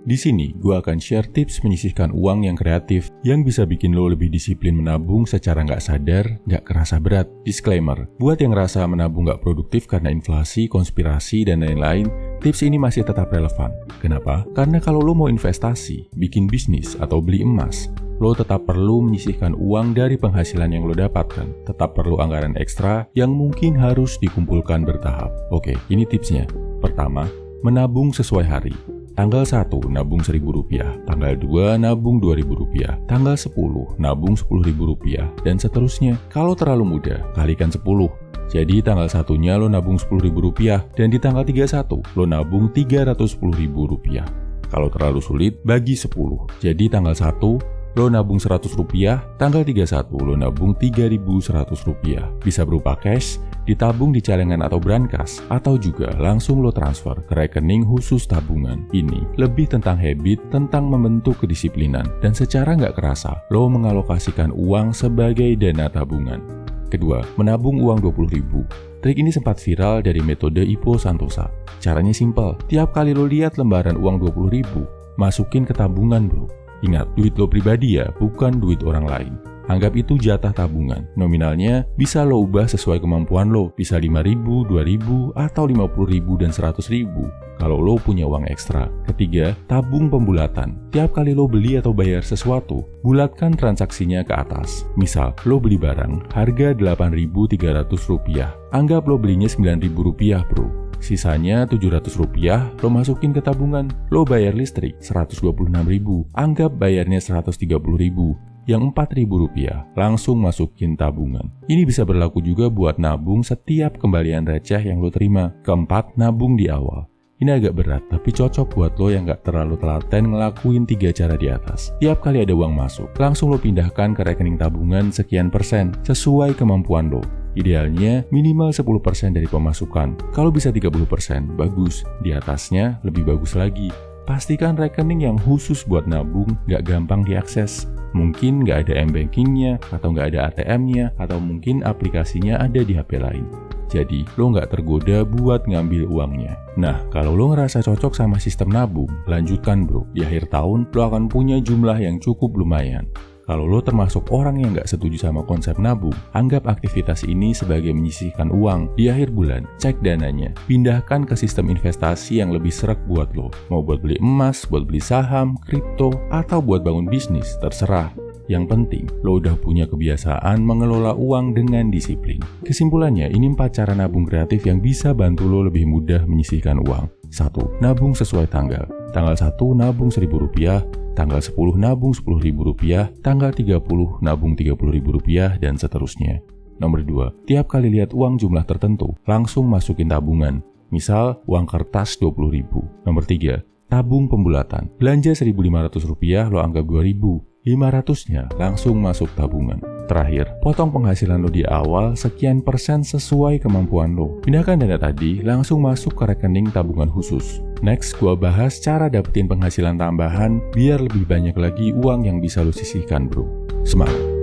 Di sini, gue akan share tips menyisihkan uang yang kreatif yang bisa bikin lo lebih disiplin menabung secara nggak sadar, nggak kerasa berat. Disclaimer, buat yang ngerasa menabung nggak produktif karena inflasi, konspirasi, dan lain-lain, tips ini masih tetap relevan. Kenapa? Karena kalau lo mau investasi, bikin bisnis, atau beli emas, lo tetap perlu menyisihkan uang dari penghasilan yang lo dapatkan. Tetap perlu anggaran ekstra yang mungkin harus dikumpulkan bertahap. Oke, ini tipsnya. Pertama, menabung sesuai hari. Tanggal 1 nabung Rp1.000, tanggal 2 nabung Rp2.000, tanggal 10 nabung Rp10.000, dan seterusnya. Kalau terlalu mudah, kalikan 10. Jadi tanggal 1-nya lo nabung Rp10.000 dan di tanggal 31 lo nabung Rp310.000. Kalau terlalu sulit, bagi 10. Jadi tanggal 1 lo nabung Rp100, tanggal 31 lo nabung Rp3.100. Bisa berupa cash, ditabung di celengan atau brankas, atau juga langsung lo transfer ke rekening khusus tabungan. Ini lebih tentang habit, tentang membentuk kedisiplinan, dan secara nggak kerasa, lo mengalokasikan uang sebagai dana tabungan. Kedua, menabung uang Rp20.000. Trik ini sempat viral dari metode Ipo Santosa. Caranya simpel, tiap kali lo lihat lembaran uang Rp20.000, masukin ke tabungan bro. Ingat, duit lo pribadi ya, bukan duit orang lain. Anggap itu jatah tabungan. Nominalnya bisa lo ubah sesuai kemampuan lo. Bisa 5.000, 2.000, atau 50.000 dan 100.000 kalau lo punya uang ekstra. Ketiga, tabung pembulatan. Tiap kali lo beli atau bayar sesuatu, bulatkan transaksinya ke atas. Misal, lo beli barang harga Rp8.300. Anggap lo belinya Rp9.000 bro. Sisanya Rp700 lo masukin ke tabungan. Lo bayar listrik Rp126.000, anggap bayarnya Rp130.000. Yang Rp4.000 langsung masukin tabungan. Ini bisa berlaku juga buat nabung setiap kembalian receh yang lo terima. Keempat, nabung di awal. Ini agak berat, tapi cocok buat lo yang gak terlalu telaten ngelakuin 3 cara di atas. Tiap kali ada uang masuk, langsung lo pindahkan ke rekening tabungan sekian persen, sesuai kemampuan lo. Idealnya minimal 10% dari pemasukan. Kalau bisa 30%, bagus. Di atasnya lebih bagus lagi. Pastikan rekening yang khusus buat nabung gak gampang diakses. Mungkin gak ada m-bankingnya, atau gak ada ATM-nya, atau mungkin aplikasinya ada di HP lain. Jadi, lo gak tergoda buat ngambil uangnya. Nah, kalau lo ngerasa cocok sama sistem nabung, lanjutkan bro. Di akhir tahun, lo akan punya jumlah yang cukup lumayan. Kalau lo termasuk orang yang gak setuju sama konsep nabung, anggap aktivitas ini sebagai menyisihkan uang. Di akhir bulan, cek dananya, pindahkan ke sistem investasi yang lebih sreg buat lo. Mau buat beli emas, buat beli saham, kripto, atau buat bangun bisnis, terserah. Yang penting, lo udah punya kebiasaan mengelola uang dengan disiplin. Kesimpulannya, ini 4 cara nabung kreatif yang bisa bantu lo lebih mudah menyisihkan uang. 1. Nabung sesuai tanggal. Tanggal 1 nabung Rp1.000, tanggal 10 nabung Rp10.000, tanggal 30 nabung Rp30.000, dan seterusnya. Nomor 2, tiap kali lihat uang jumlah tertentu, langsung masukin tabungan. Misal, uang kertas Rp20.000. Nomor 3, tabung pembulatan. Belanja Rp1.500, lo anggap Rp2.000. 500-nya langsung masuk tabungan. Terakhir, potong penghasilan lo di awal sekian persen sesuai kemampuan lo. Pindahkan dana tadi langsung masuk ke rekening tabungan khusus. Next, gua bahas cara dapetin penghasilan tambahan biar lebih banyak lagi uang yang bisa lo sisihkan bro. Semangat!